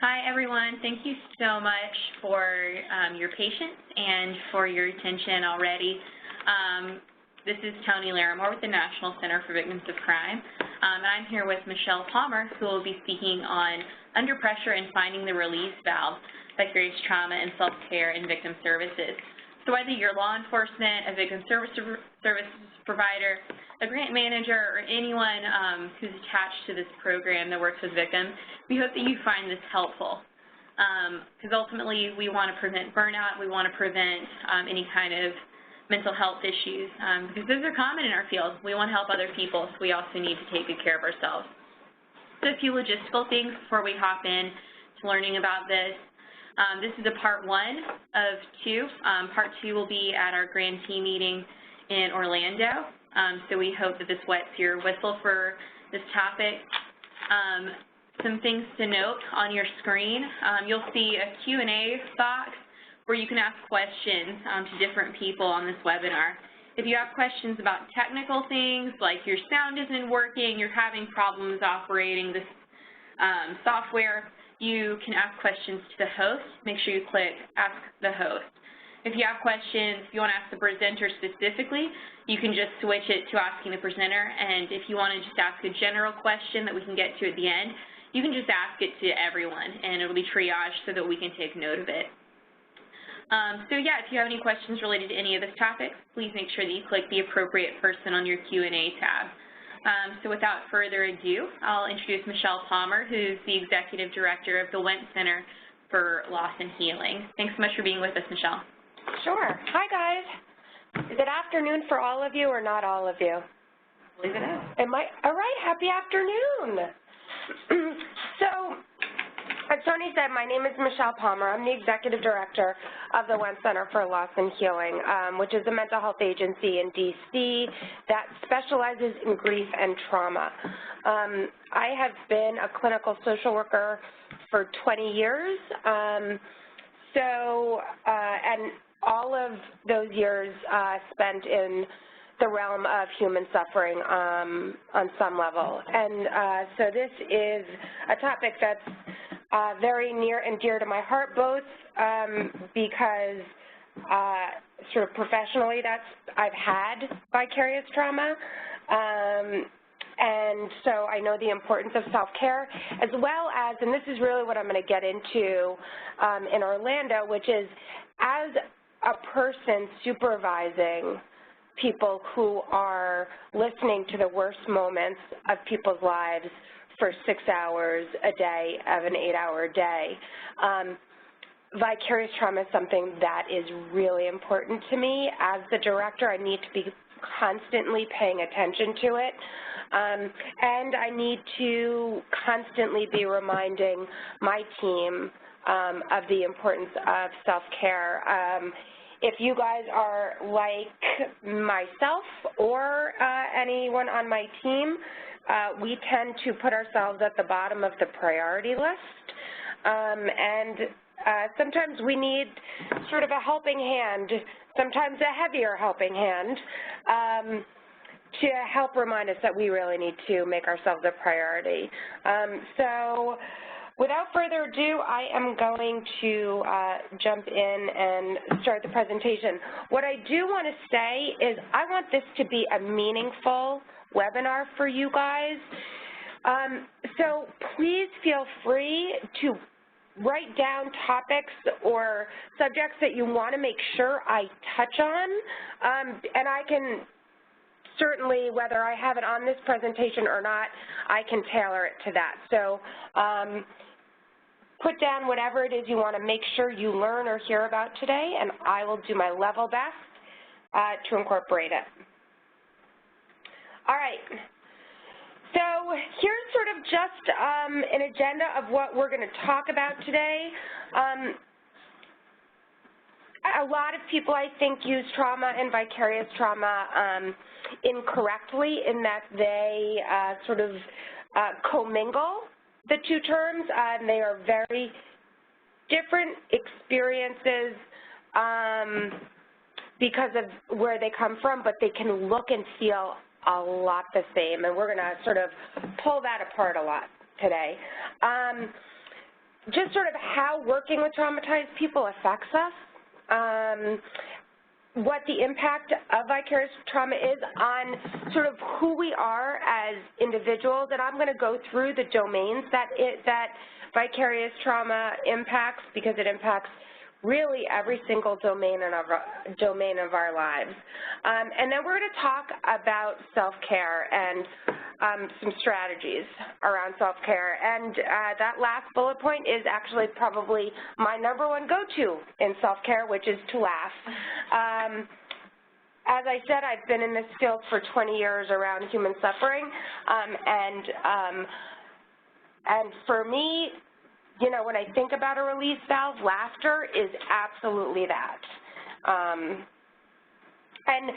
Hi, everyone. Thank you so much for your patience and for your attention already. This is Tony Larimore with the National Center for Victims of Crime. And I'm here with Michelle Palmer, who will be speaking on Under Pressure and Finding the Release Valve, Vicarious Trauma and Self-Care in Victim Services. So whether you're law enforcement, a victim services provider, a grant manager, or anyone who's attached to this program that works with victims, we hope that you find this helpful. Because ultimately, we want to prevent burnout, we want to prevent any kind of mental health issues, because those are common in our field. We want to help other people, so we also need to take good care of ourselves. So a few logistical things before we hop in to learning about this. This is a part 1 of 2. Part 2 will be at our grand team meeting in Orlando. So we hope that this wets your whistle for this topic. Some things to note on your screen. You'll see a Q&A box where you can ask questions to different people on this webinar. If you have questions about technical things, like your sound isn't working, you're having problems operating this software, you can ask questions to the host. Make sure you click Ask the Host. If you have questions, if you want to ask the presenter specifically, you can just switch it to asking the presenter. And if you want to just ask a general question that we can get to at the end, you can just ask it to everyone, and it'll be triaged so that we can take note of it. So yeah, if you have any questions related to any of this topic, please make sure that you click the appropriate person on your Q&A tab. So without further ado, I'll introduce Michelle Palmer, who's the Executive Director of the Wentz Center for Loss and Healing. Thanks so much for being with us, Michelle. Sure. Hi, guys. Is it afternoon for all of you or not all of you? I believe it is. All right, happy afternoon. So, as Tony said, my name is Michelle Palmer. I'm the Executive Director of the Wentz Center for Loss and Healing, which is a mental health agency in D.C. that specializes in grief and trauma. I have been a clinical social worker for 20 years, and all of those years spent in the realm of human suffering on some level. And so this is a topic that's very near and dear to my heart, both because sort of professionally I've had vicarious trauma, and so I know the importance of self-care, as well as, and this is really what I'm going to get into in Orlando, which is as a person supervising people who are listening to the worst moments of people's lives for 6 hours a day of an 8-hour day. Vicarious trauma is something that is really important to me. As the director, I need to be constantly paying attention to it, and I need to constantly be reminding my team of the importance of self-care. If you guys are like myself or anyone on my team, we tend to put ourselves at the bottom of the priority list, and sometimes we need sort of a helping hand, sometimes a heavier helping hand, to help remind us that we really need to make ourselves a priority. So without further ado, I am going to jump in and start the presentation. What I do want to say is I want this to be a meaningful webinar for you guys. So please feel free to write down topics or subjects that you want to make sure I touch on, and I can certainly, whether I have it on this presentation or not, I can tailor it to that. So put down whatever it is you want to make sure you learn or hear about today, and I will do my level best to incorporate it. All right. So here's sort of just an agenda of what we're going to talk about today. A lot of people, I think, use trauma and vicarious trauma incorrectly in that they sort of commingle the two terms, and they are very different experiences because of where they come from, but they can look and feel a lot the same, and we're going to sort of pull that apart a lot today. just sort of how working with traumatized people affects us, what the impact of vicarious trauma is on sort of who we are as individuals, and I'm going to go through the domains that vicarious trauma impacts, because it impacts really every single domain of our lives. And then we're going to talk about self-care and some strategies around self-care. And that last bullet point is actually probably my #1 go-to in self-care, which is to laugh. As I said, I've been in this field for 20 years around human suffering, and for me, you know, when I think about a release valve, laughter is absolutely that. And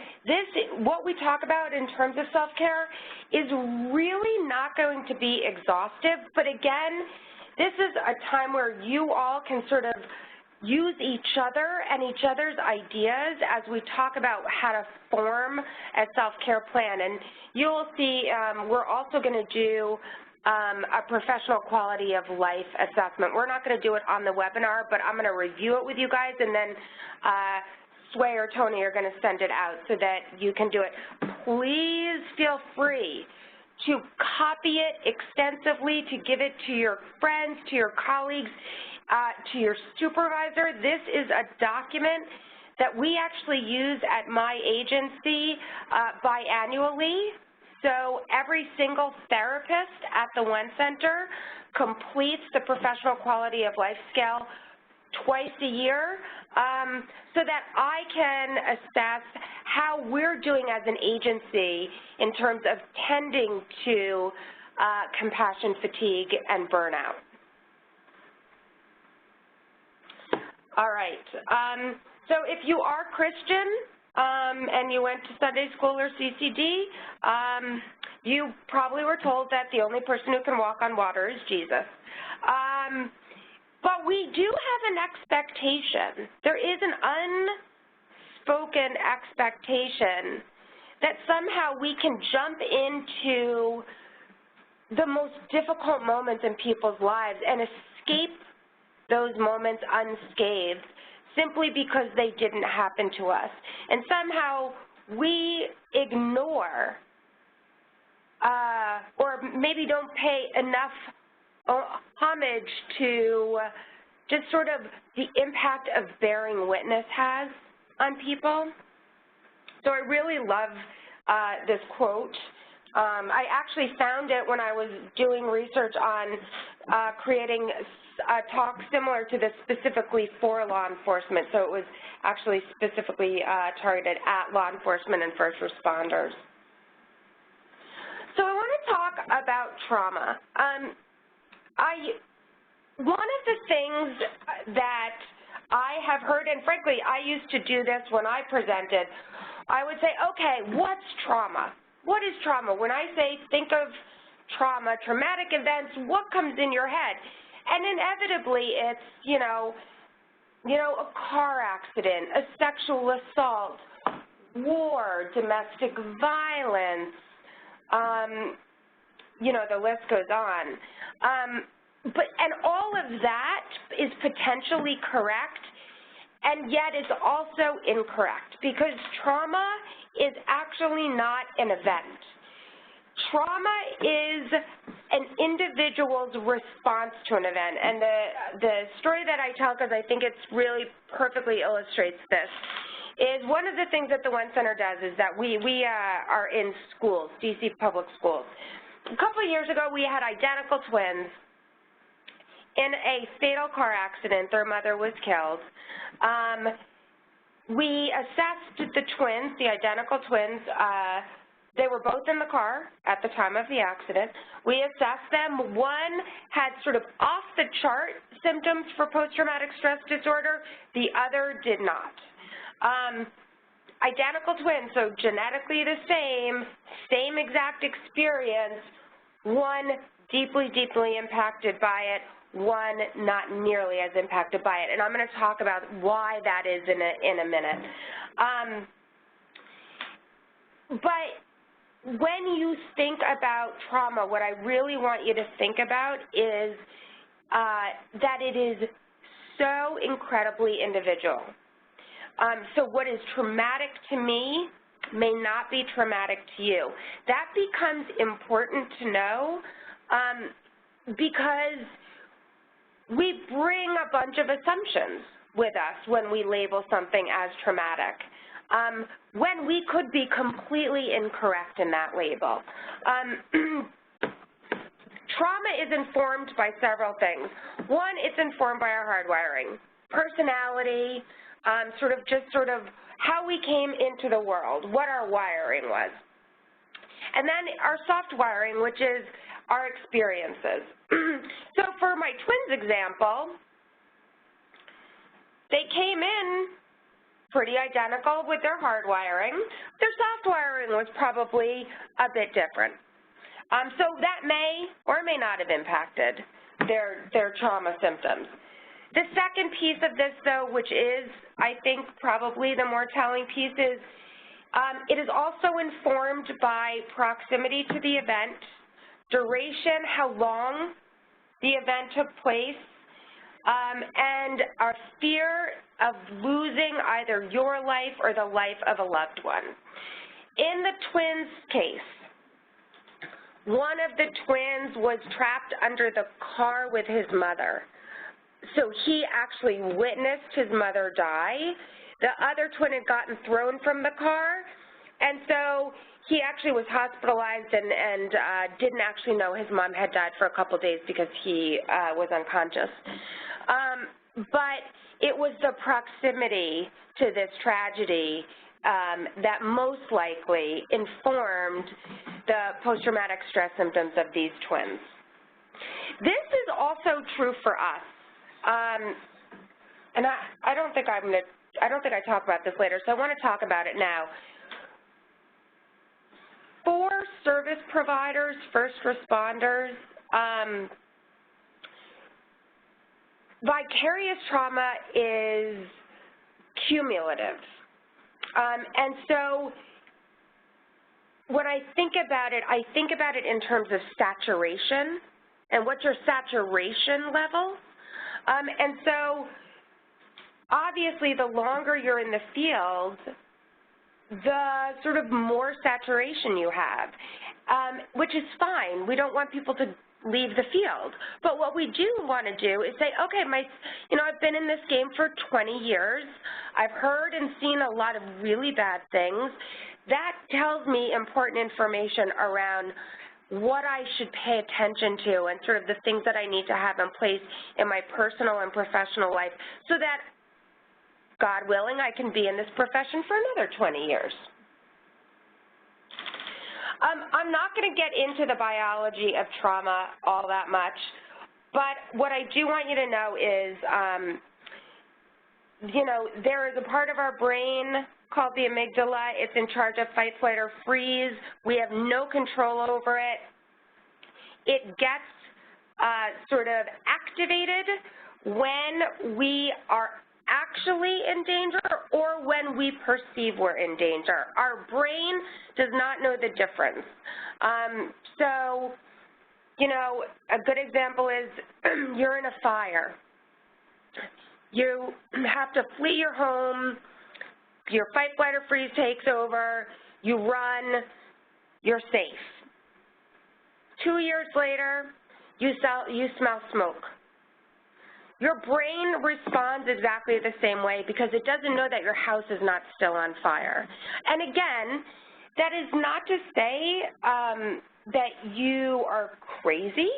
what we talk about in terms of self-care is really not going to be exhaustive, but again, this is a time where you all can sort of use each other and each other's ideas as we talk about how to form a self-care plan. And you'll see we're also going to do a professional quality of life assessment. We're not going to do it on the webinar, but I'm going to review it with you guys, and then Sway or Tony are going to send it out so that you can do it. Please feel free to copy it extensively, to give it to your friends, to your colleagues, to your supervisor. This is a document that we actually use at my agency biannually. So every single therapist at the One Center completes the professional quality of life scale twice a year so that I can assess how we're doing as an agency in terms of tending to compassion fatigue and burnout. All right. So if you are Christian, and you went to Sunday school or CCD, you probably were told that the only person who can walk on water is Jesus. But we do have an expectation. There is an unspoken expectation that somehow we can jump into the most difficult moments in people's lives and escape those moments unscathed, simply because they didn't happen to us. And somehow we ignore or maybe don't pay enough homage to just sort of the impact of bearing witness has on people. So I really love this quote. I actually found it when I was doing research on creating a talk similar to this specifically for law enforcement, so it was actually specifically targeted at law enforcement and first responders. So I want to talk about trauma. One of the things that I have heard, and frankly, I used to do this when I presented, I would say, okay, what's trauma? What is trauma? When I say think of trauma, traumatic events, what comes in your head? And inevitably it's, you know, a car accident, a sexual assault, war, domestic violence, you know, the list goes on. And all of that is potentially correct, and yet it's also incorrect, because trauma is actually not an event. Trauma is an individual's response to an event, and the story that I tell, because I think it's really perfectly illustrates this, is one of the things that the One Center does is that we are in schools, DC public schools. A couple of years ago, we had identical twins in a fatal car accident. Their mother was killed. We assessed the twins, the identical twins. They were both in the car at the time of the accident. We assessed them. One had sort of off-the-chart symptoms for post-traumatic stress disorder. The other did not. Identical twins, so genetically the same exact experience. One deeply, deeply impacted by it. One not nearly as impacted by it. And I'm going to talk about why that is in a minute. But when you think about trauma, what I really want you to think about is that it is so incredibly individual. So what is traumatic to me may not be traumatic to you. That becomes important to know because we bring a bunch of assumptions with us when we label something as traumatic, when we could be completely incorrect in that label. Trauma is informed by several things. One, it's informed by our hardwiring, personality, sort of how we came into the world, what our wiring was. And then our soft wiring, which is our experiences. So for my twins example, they came in pretty identical with their hardwiring. Their soft wiring was probably a bit different. So that may or may not have impacted their trauma symptoms. The second piece of this, though, which is, I think, probably the more telling piece, is it is also informed by proximity to the event, duration, how long the event took place, and our fear of losing either your life or the life of a loved one. In the twins' case, one of the twins was trapped under the car with his mother. So he actually witnessed his mother die. The other twin had gotten thrown from the car, and so he actually was hospitalized and didn't actually know his mom had died for a couple days because he was unconscious. But it was the proximity to this tragedy that most likely informed the post-traumatic stress symptoms of these twins. This is also true for us. And I don't think I talk about this later, so I want to talk about it now. For service providers, first responders, vicarious trauma is cumulative. And so when I think about it in terms of saturation and what's your saturation level. And so obviously the longer you're in the field, the sort of more saturation you have, which is fine. We don't want people to leave the field. But what we do want to do is say, okay, I've been in this game for 20 years. I've heard and seen a lot of really bad things. That tells me important information around what I should pay attention to and sort of the things that I need to have in place in my personal and professional life so that, God willing, I can be in this profession for another 20 years. I'm not going to get into the biology of trauma all that much, but what I do want you to know is, there is a part of our brain called the amygdala. It's in charge of fight, flight, or freeze. We have no control over it. It gets sort of activated when we are actually in danger or when we perceive we're in danger. Our brain does not know the difference. So, a good example is you're in a fire. You have to flee your home, your fight, flight, or freeze takes over, you run, you're safe. 2 years later, you smell smoke. Your brain responds exactly the same way because it doesn't know that your house is not still on fire. And again, that is not to say that you are crazy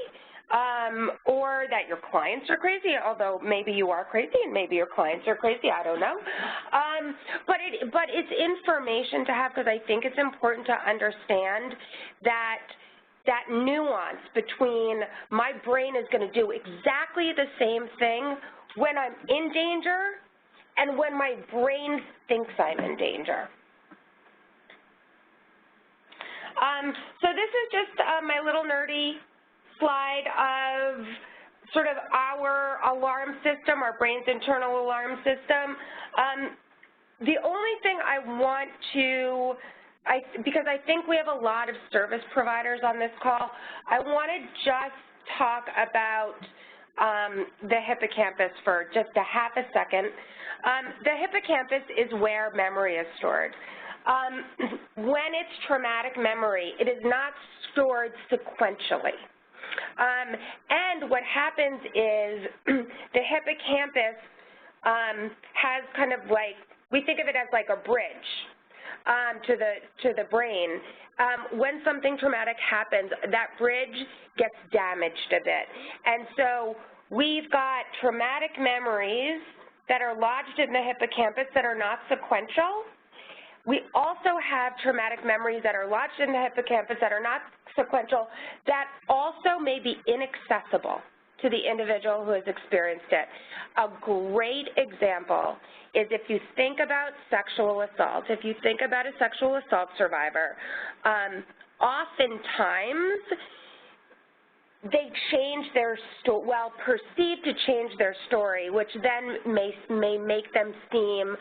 or that your clients are crazy, although maybe you are crazy and maybe your clients are crazy, I don't know. But it's information to have because I think it's important to understand that nuance between my brain is going to do exactly the same thing when I'm in danger and when my brain thinks I'm in danger. So this is just my little nerdy slide of sort of our alarm system, our brain's internal alarm system. The only thing I want to because I think we have a lot of service providers on this call, I want to just talk about the hippocampus for just a half a second. The hippocampus is where memory is stored. When it's traumatic memory, it is not stored sequentially. And what happens is the hippocampus has kind of like, we think of it as like a bridge to the brain. When something traumatic happens, that bridge gets damaged a bit. And so we've got traumatic memories that are lodged in the hippocampus that are not sequential. We also have traumatic memories that are lodged in the hippocampus that are not sequential that also may be inaccessible to the individual who has experienced it. A great example is if you think about sexual assault, if you think about a sexual assault survivor, oftentimes they change their story, well, perceive to change their story, which then may make them seem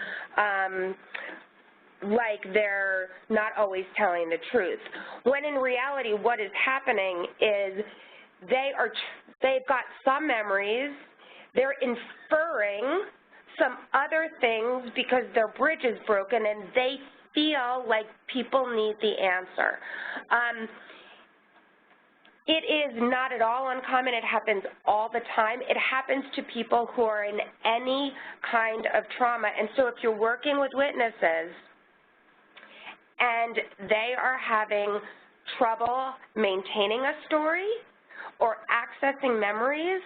like they're not always telling the truth. When in reality, what is happening is they've got some memories, they're inferring some other things because their bridge is broken and they feel like people need the answer. It is not at all uncommon. It happens all the time. It happens to people who are in any kind of trauma. And so if you're working with witnesses and they are having trouble maintaining a story or accessing memories,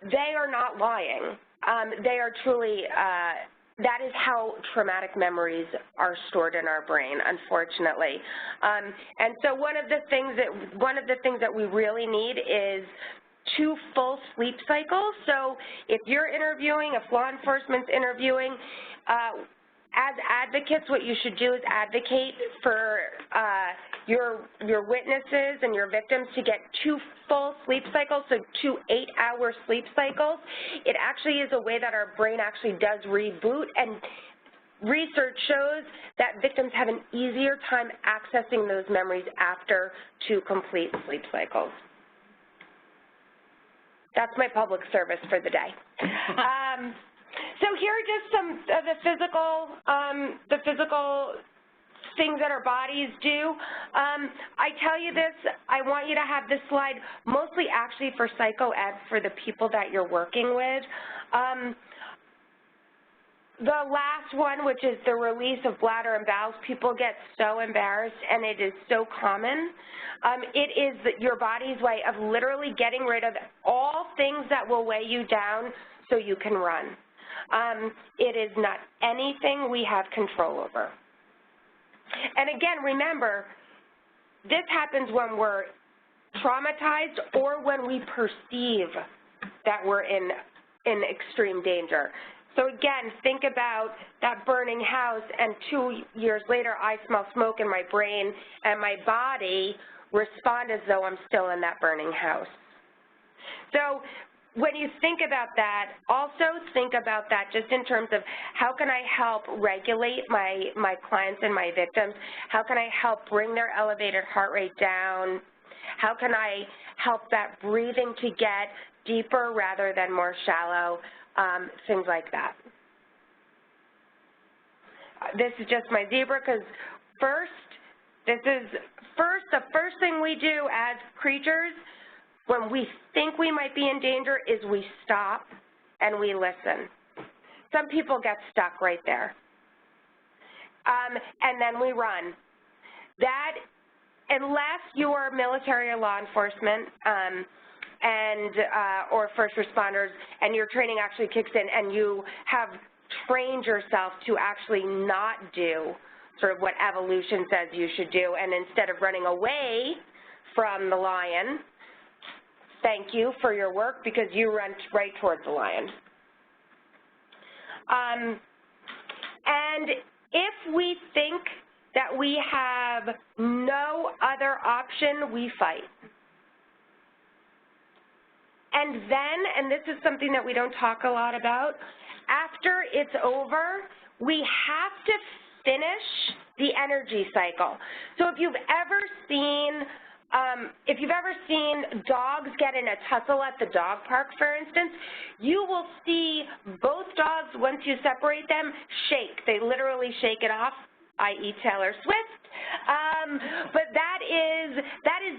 they are not lying. They are truly, that is how traumatic memories are stored in our brain, unfortunately. And so one of the things that we really need is 2 full sleep cycles. So if you're interviewing, if law enforcement's interviewing, as advocates, what you should do is advocate for your witnesses and your victims to get 2 full sleep cycles, so 2 8-hour sleep cycles. It actually is a way that our brain actually does reboot, and research shows that victims have an easier time accessing those memories after 2 complete sleep cycles. That's my public service for the day. So here are just some of the physical things that our bodies do. I tell you this, I want you to have this slide mostly actually for psycho-ed, for the people that you're working with. The last one, which is the release of bladder and bowels, people get so embarrassed, and it is so common. It is your body's way of literally getting rid of all things that will weigh you down so you can run. It is not anything we have control over. And again, remember, this happens when we're traumatized or when we perceive that we're in extreme danger. So again, think about that burning house, and 2 years later, I smell smoke in my brain, and my body respond as though I'm still in that burning house. So when you think about that, also think about that just in terms of how can I help regulate my clients and my victims? How can I help bring their elevated heart rate down? How can I help that breathing to get deeper rather than more shallow? Things like that. This is just my zebra because the first thing we do as creatures when we think we might be in danger is we stop and we listen. Some people get stuck right there. And then we run. That, unless you are military or law enforcement or first responders and your training actually kicks in and you have trained yourself to actually not do sort of what evolution says you should do, and instead of running away from the lion, thank you for your work because you run right towards the lion. And if we think that we have no other option, we fight. And then, and this is something that we don't talk a lot about, after it's over, we have to finish the energy cycle. So if you've ever seen if you've ever seen dogs get in a tussle at the dog park, for instance, you will see both dogs, once you separate them, shake. They literally shake it off, i.e. Taylor Swift. But that is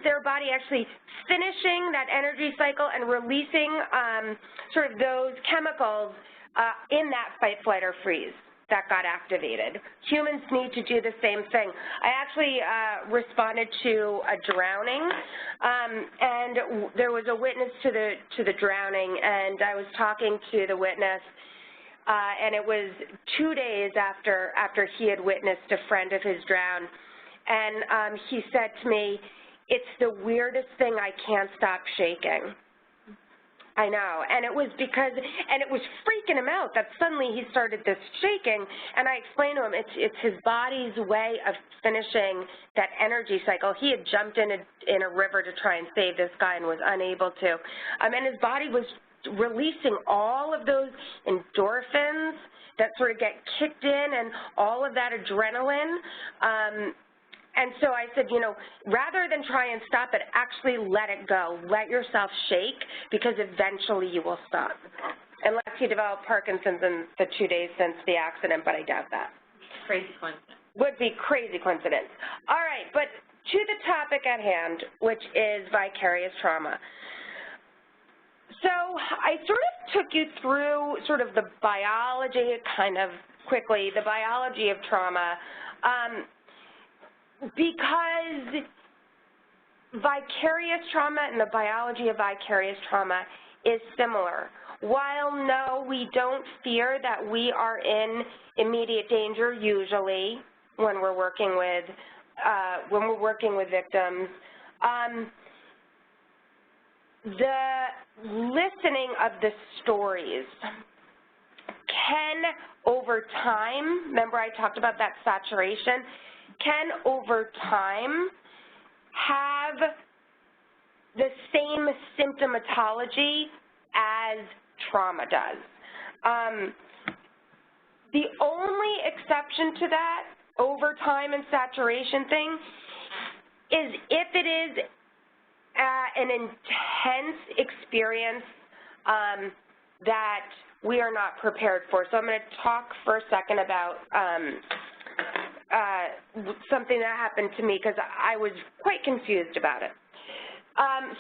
their body actually finishing that energy cycle and releasing sort of those chemicals in that fight, flight, or freeze that got activated. Humans need to do the same thing. I actually responded to a drowning, and there was a witness to the drowning, and I was talking to the witness, and it was 2 days after he had witnessed a friend of his drown, and he said to me, "It's the weirdest thing, I can't stop shaking." I know, and it was freaking him out that suddenly he started this shaking, and I explained to him it's his body's way of finishing that energy cycle. He had jumped in a river to try and save this guy and was unable to, and his body was releasing all of those endorphins that sort of get kicked in and all of that adrenaline. And so I said, you know, rather than try and stop it, actually let it go. Let yourself shake, because eventually you will stop. Unless you develop Parkinson's in the 2 days since the accident, but I doubt that. Crazy coincidence. Would be crazy coincidence. All right, but to the topic at hand, which is vicarious trauma. So I sort of took you through sort of the biology, kind of quickly, the biology of trauma. Because vicarious trauma and the biology of vicarious trauma is similar. While no, we don't fear that we are in immediate danger usually when we're working with victims, the listening of the stories can, over time, remember I talked about that saturation, can over time have the same symptomatology as trauma does. The only exception to that over time and saturation thing is if it is an intense experience that we are not prepared for. So I'm going to talk for a second about something that happened to me, because I was quite confused about it.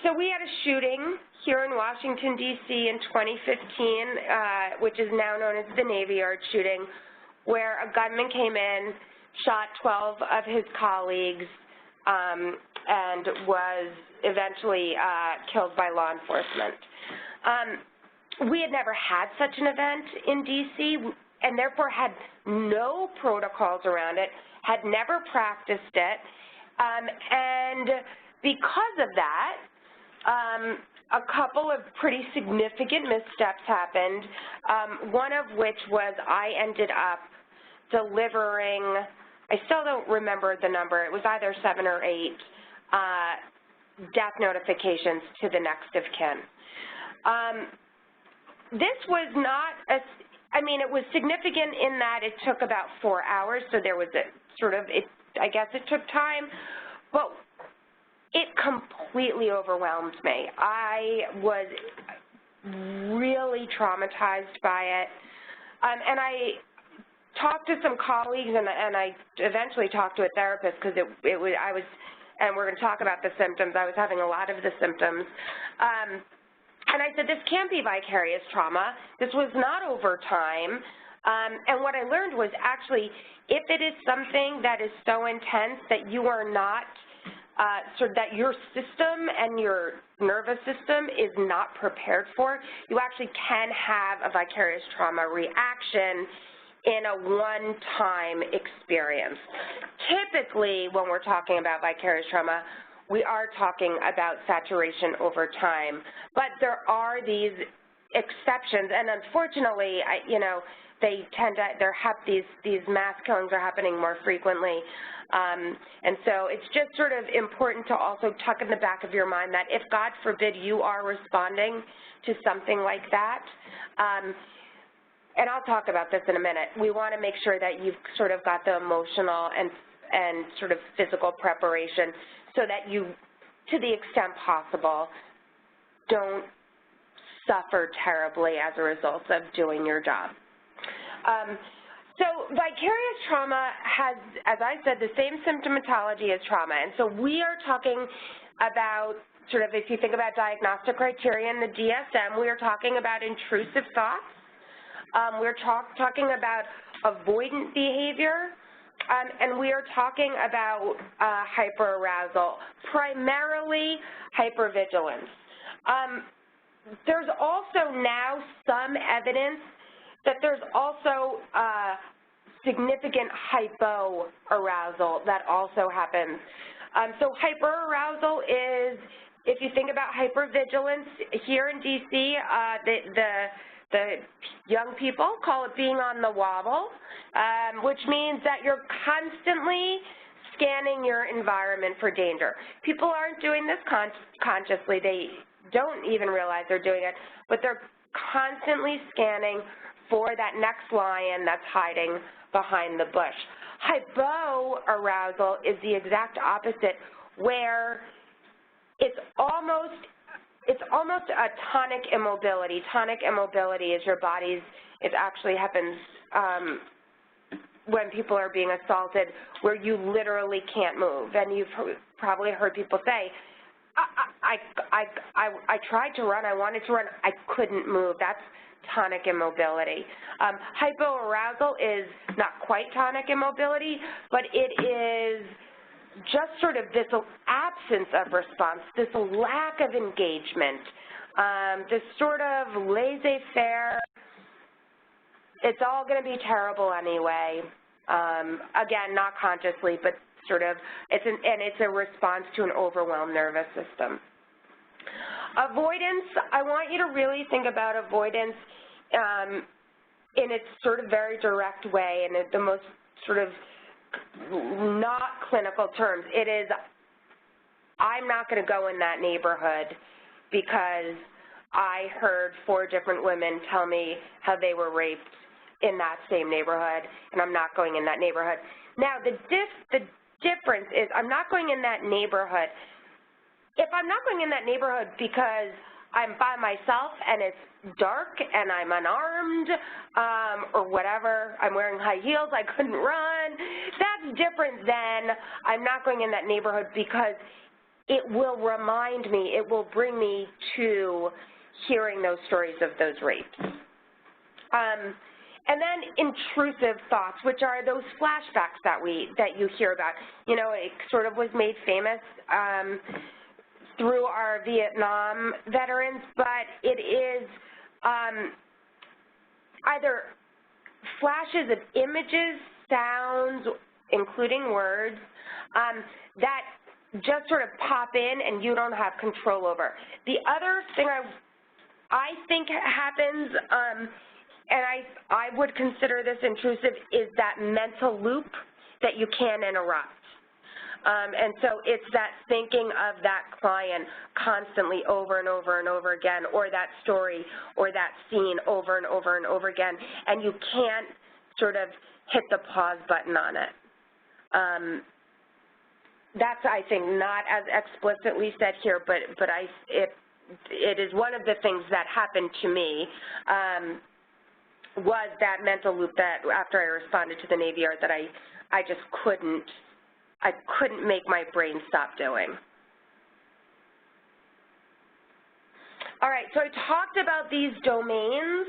So we had a shooting here in Washington, D.C. in 2015, which is now known as the Navy Yard shooting, where a gunman came in, shot 12 of his colleagues, and was eventually killed by law enforcement. We had never had such an event in D.C., and therefore had no protocols around it, had never practiced it, and because of that, a couple of pretty significant missteps happened, one of which was I ended up delivering, I still don't remember the number, it was either 7 or 8 death notifications to the next of kin. This was not it was significant in that it took about 4 hours, so there was a sort of, I guess it took time, but it completely overwhelmed me. I was really traumatized by it, and I talked to some colleagues, and I eventually talked to a therapist, because I was, and we're going to talk about the symptoms. I was having a lot of the symptoms. And I said, this can't be vicarious trauma. This was not over time. And what I learned was actually, if it is something that is so intense that you are not, that your system and your nervous system is not prepared for, you actually can have a vicarious trauma reaction in a one-time experience. Typically, when we're talking about vicarious trauma, we are talking about saturation over time, but there are these exceptions, and unfortunately, they tend to, these mass killings are happening more frequently, and so it's just sort of important to also tuck in the back of your mind that if, God forbid, you are responding to something like that, and I'll talk about this in a minute, we want to make sure that you've sort of got the emotional and sort of physical preparation so that you to the extent possible, don't suffer terribly as a result of doing your job. So vicarious trauma has, as I said, the same symptomatology as trauma. And so we are talking about sort of, if you think about diagnostic criteria in the DSM, we are talking about intrusive thoughts. We're talking about avoidant behavior. And we are talking about hyperarousal, primarily hypervigilance. There's also now some evidence that there's also significant hypoarousal that also happens. So hyperarousal is, if you think about hypervigilance, here in DC, the young people call it being on the wobble, which means that you're constantly scanning your environment for danger. People aren't doing this consciously. They don't even realize they're doing it, but they're constantly scanning for that next lion that's hiding behind the bush. Hypoarousal is the exact opposite, where it's almost a tonic immobility. Tonic immobility is your body's, it actually happens when people are being assaulted, where you literally can't move. And you've probably heard people say, I tried to run, I wanted to run, I couldn't move. That's tonic immobility. Hypoarousal is not quite tonic immobility, but it is just sort of this absence of response, this lack of engagement, this sort of laissez-faire, it's all going to be terrible anyway. Again, not consciously, but sort of, it's a response to an overwhelmed nervous system. Avoidance, I want you to really think about avoidance in its sort of very direct way, and the most sort of not clinical terms. It is, I'm not going to go in that neighborhood because I heard 4 different women tell me how they were raped in that same neighborhood, and I'm not going in that neighborhood. Now, the difference is I'm not going in that neighborhood. If I'm not going in that neighborhood because I'm by myself and it's dark and I'm unarmed or whatever, I'm wearing high heels, I couldn't run, that's different than I'm not going in that neighborhood because it will remind me, it will bring me to hearing those stories of those rapes. And then intrusive thoughts, which are those flashbacks that you hear about. You know, it sort of was made famous through our Vietnam veterans, but it is either flashes of images, sounds, including words, that just sort of pop in and you don't have control over. The other thing I think happens, and I would consider this intrusive, is that mental loop that you can't interrupt. And so it's that thinking of that client constantly over and over and over again, or that story or that scene over and over and over again, and you can't sort of hit the pause button on it. That's, I think, not as explicitly said here, but it is one of the things that happened to me, was that mental loop that after I responded to the Navy Yard that I just couldn't make my brain stop doing. All right, so I talked about these domains.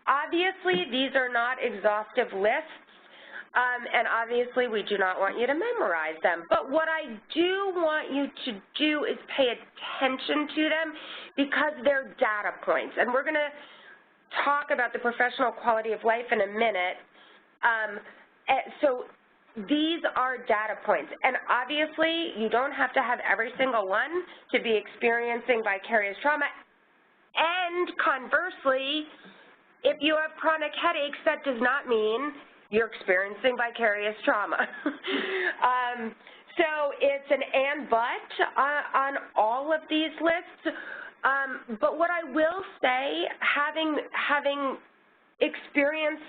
Obviously, these are not exhaustive lists, and obviously we do not want you to memorize them. But what I do want you to do is pay attention to them because they're data points. And we're going to talk about the professional quality of life in a minute. So these are data points, and obviously you don't have to have every single one to be experiencing vicarious trauma, and conversely, if you have chronic headaches, that does not mean you're experiencing vicarious trauma. So it's an and but on all of these lists, but what I will say, having experienced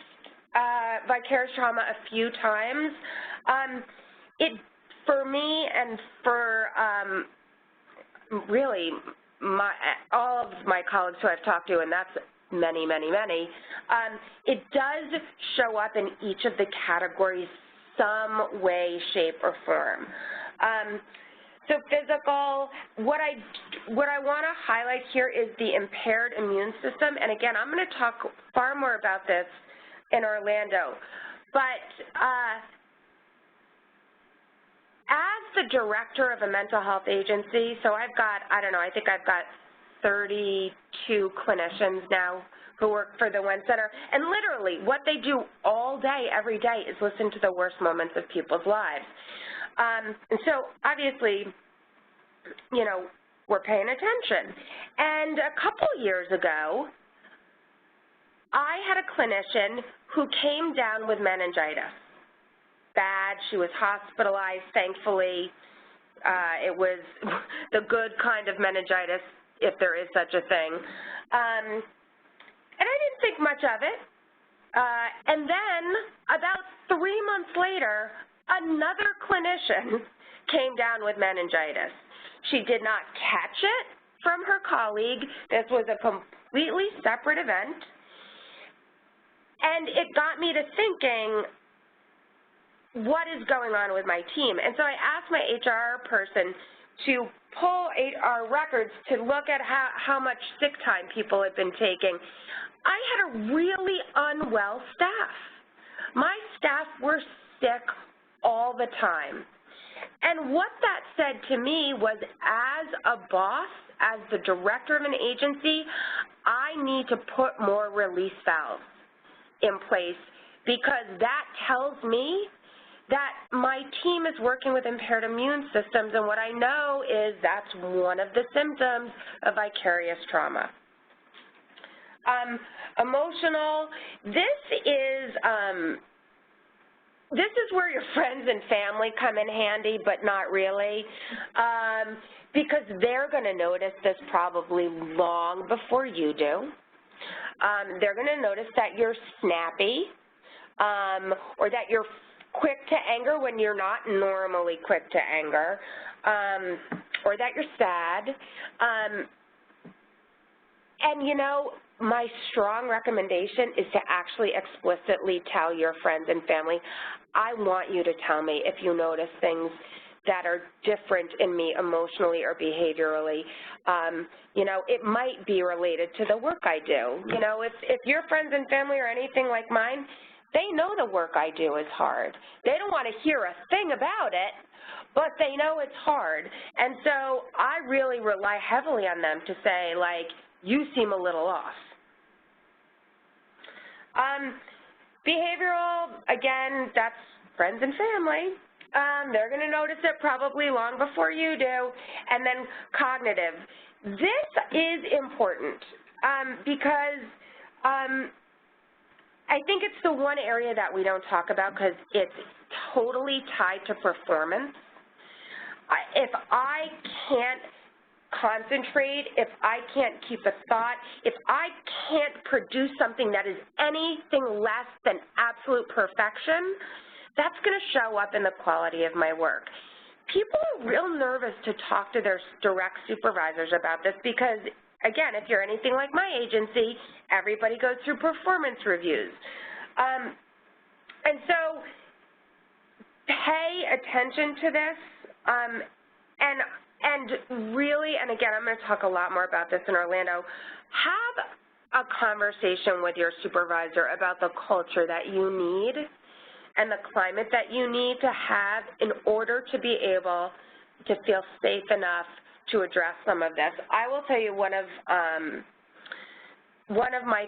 vicarious trauma a few times, for me and for really all of my colleagues who I've talked to, and that's many, many, many, it does show up in each of the categories some way, shape, or form. So physical, what I want to highlight here is the impaired immune system, and again, I'm going to talk far more about this in Orlando, but as the director of a mental health agency, so I've got, I don't know, I think I've got 32 clinicians now who work for the WEN Center, and literally what they do all day, every day, is listen to the worst moments of people's lives. And so obviously, you know, we're paying attention. And a couple years ago, I had a clinician who came down with meningitis. Bad, she was hospitalized, thankfully. It was the good kind of meningitis, if there is such a thing. And I didn't think much of it. And then about 3 months later, another clinician came down with meningitis. She did not catch it from her colleague. This was a completely separate event. And it got me to thinking, what is going on with my team? And so I asked my HR person to pull our records to look at how much sick time people had been taking. I had a really unwell staff. My staff were sick all the time. And what that said to me was, as a boss, as the director of an agency, I need to put more release valves in place, because that tells me that my team is working with impaired immune systems, and what I know is that's one of the symptoms of vicarious trauma. Emotional, this is where your friends and family come in handy, but not really, because they're going to notice this probably long before you do. They're going to notice that you're snappy, or that you're quick to anger when you're not normally quick to anger, or that you're sad. And, you know, my strong recommendation is to actually explicitly tell your friends and family, I want you to tell me if you notice things that are different in me emotionally or behaviorally. You know, it might be related to the work I do. You know, if your friends and family are anything like mine, they know the work I do is hard. They don't want to hear a thing about it, but they know it's hard. And so I really rely heavily on them to say, like, you seem a little off. Behavioral, again, that's friends and family. They're going to notice it probably long before you do. And then cognitive. This is important because I think it's the one area that we don't talk about because it's totally tied to performance. If I can't concentrate, if I can't keep a thought, if I can't produce something that is anything less than absolute perfection, that's going to show up in the quality of my work. People are real nervous to talk to their direct supervisors about this because, again, if you're anything like my agency, everybody goes through performance reviews. And so pay attention to this and really, and again, I'm going to talk a lot more about this in Orlando, have a conversation with your supervisor about the culture that you need and the climate that you need to have in order to be able to feel safe enough to address some of this. I will tell you one of my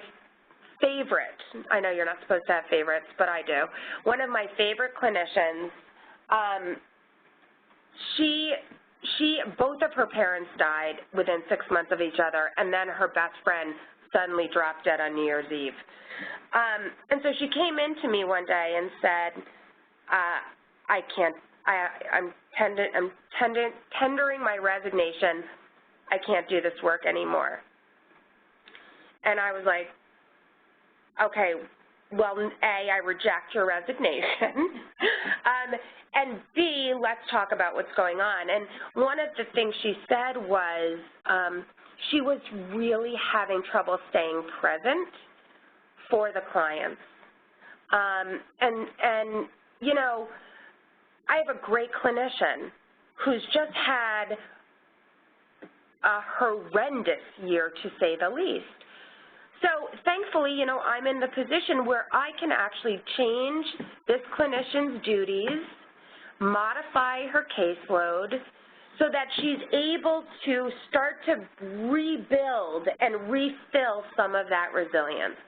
favorite, I know you're not supposed to have favorites, but I do, one of my favorite clinicians, both of her parents died within 6 months of each other, and then her best friend suddenly dropped dead on New Year's Eve. And so she came in to me one day and said, I'm tendering my resignation. I can't do this work anymore. And I was like, okay, well, A, I reject your resignation, and B, let's talk about what's going on. And one of the things she said was she was really having trouble staying present for the clients. And you know, I have a great clinician who's just had a horrendous year, to say the least. So thankfully, you know, I'm in the position where I can actually change this clinician's duties, modify her caseload, so that she's able to start to rebuild and refill some of that resilience.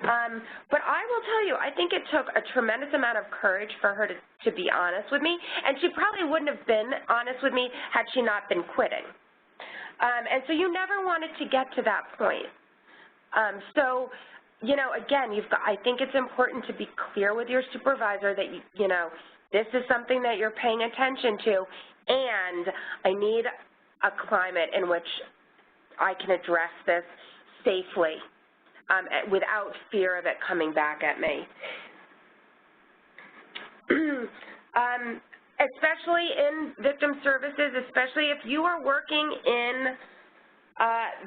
But I will tell you, I think it took a tremendous amount of courage for her to be honest with me, and she probably wouldn't have been honest with me had she not been quitting. And so you never wanted to get to that point. So, you know, again, I think it's important to be clear with your supervisor that, you know, this is something that you're paying attention to, and I need a climate in which I can address this safely without fear of it coming back at me. Especially in victim services, especially if you are working in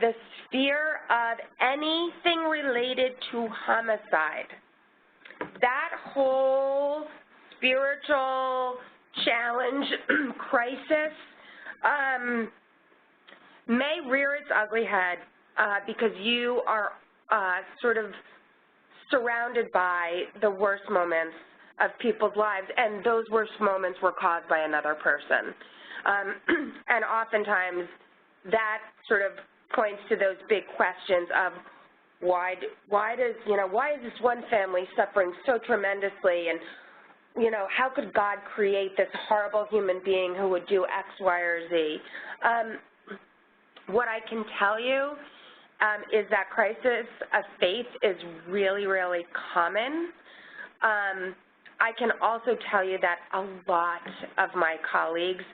the sphere of anything related to homicide. That whole spiritual challenge crisis may rear its ugly head because you are sort of surrounded by the worst moments of people's lives, and those worst moments were caused by another person. And oftentimes that sort of points to those big questions of why is this one family suffering so tremendously, and you know, how could God create this horrible human being who would do X, Y, or Z? What I can tell you is that crisis of faith is really, really common. I can also tell you that a lot of my colleagues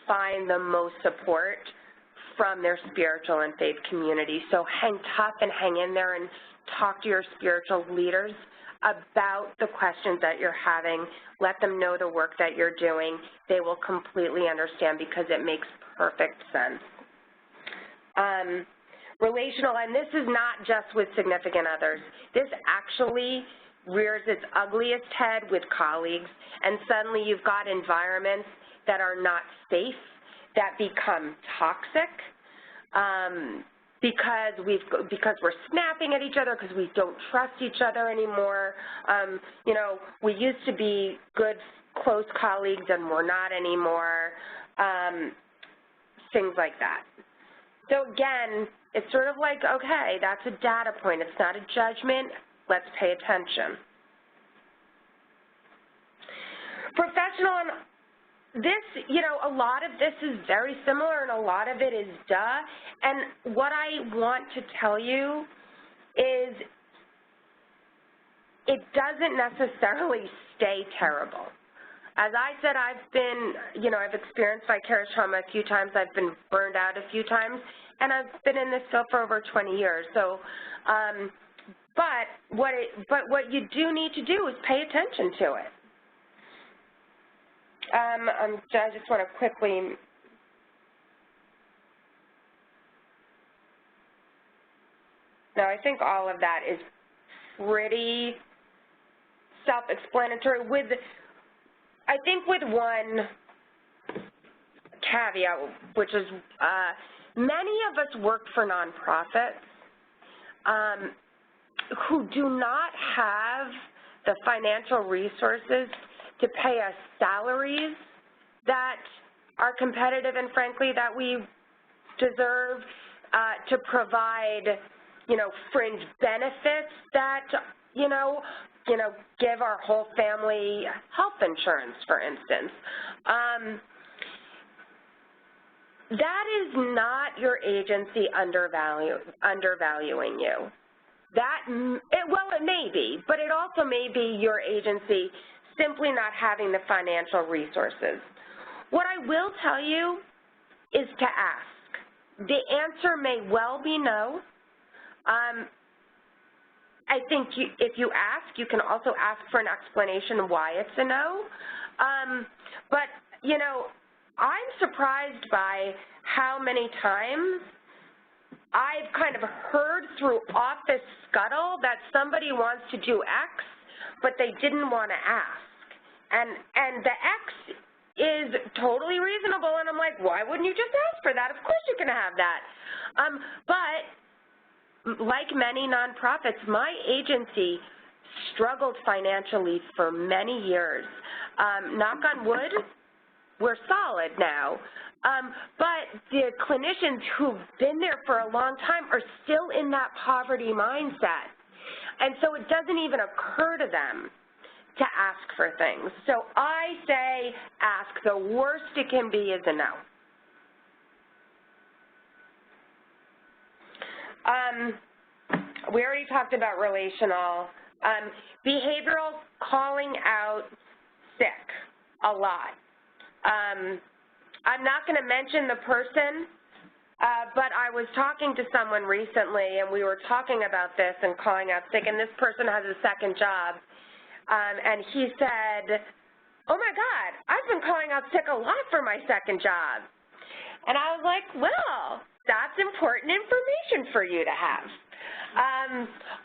find the most support from their spiritual and faith community. So hang tough and hang in there and talk to your spiritual leaders about the questions that you're having. Let them know the work that you're doing. They will completely understand because it makes perfect sense. Relational, and this is not just with significant others. This actually rears its ugliest head with colleagues, and suddenly you've got environments that are not safe, that become toxic because we're snapping at each other, because we don't trust each other anymore. You know, we used to be good, close colleagues, and we're not anymore. Things like that. So again, it's sort of like, okay, that's a data point. It's not a judgment. Let's pay attention. Professional, and this, you know, a lot of this is very similar and a lot of it is duh. And what I want to tell you is it doesn't necessarily stay terrible. As I said, I've experienced vicarious trauma a few times. I've been burned out a few times, and I've been in this field for over 20 years. So, but what you do need to do is pay attention to it. I just want to quickly. Now, I think all of that is pretty self-explanatory. I think with one caveat, which is many of us work for nonprofits who do not have the financial resources to pay us salaries that are competitive and, frankly, that we deserve, to provide, you know, fringe benefits that, you know, give our whole family health insurance, for instance. That is not your agency undervaluing you. Well, it may be, but it also may be your agency simply not having the financial resources. What I will tell you is to ask. The answer may well be no. I think if you ask, you can also ask for an explanation why it's a no. But, you know, I'm surprised by how many times I've kind of heard through office scuttle that somebody wants to do X, but they didn't want to ask. And the X is totally reasonable, and I'm like, why wouldn't you just ask for that? Of course you can have that. But like many nonprofits, my agency struggled financially for many years. Knock on wood, we're solid now. But the clinicians who've been there for a long time are still in that poverty mindset. And so it doesn't even occur to them to ask for things. So I say ask. The worst it can be is a no. We already talked about relational. Behavioral, calling out sick a lot. I'm not going to mention the person, but I was talking to someone recently, and we were talking about this and calling out sick, and this person has a second job, and he said, oh, my God, I've been calling out sick a lot for my second job. And I was like, well, that's important information for you to have.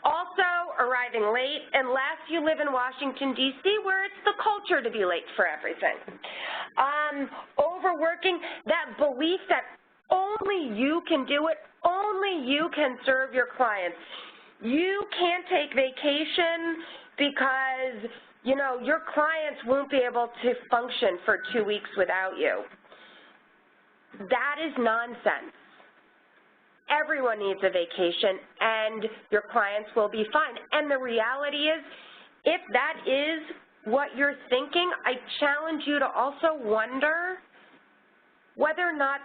Also, arriving late, unless you live in Washington, D.C., where it's the culture to be late for everything. Overworking, that belief that only you can do it, only you can serve your clients. You can't take vacation because, you know, your clients won't be able to function for 2 weeks without you. That is nonsense. Everyone needs a vacation, and your clients will be fine. And the reality is, if that is what you're thinking, I challenge you to also wonder whether or not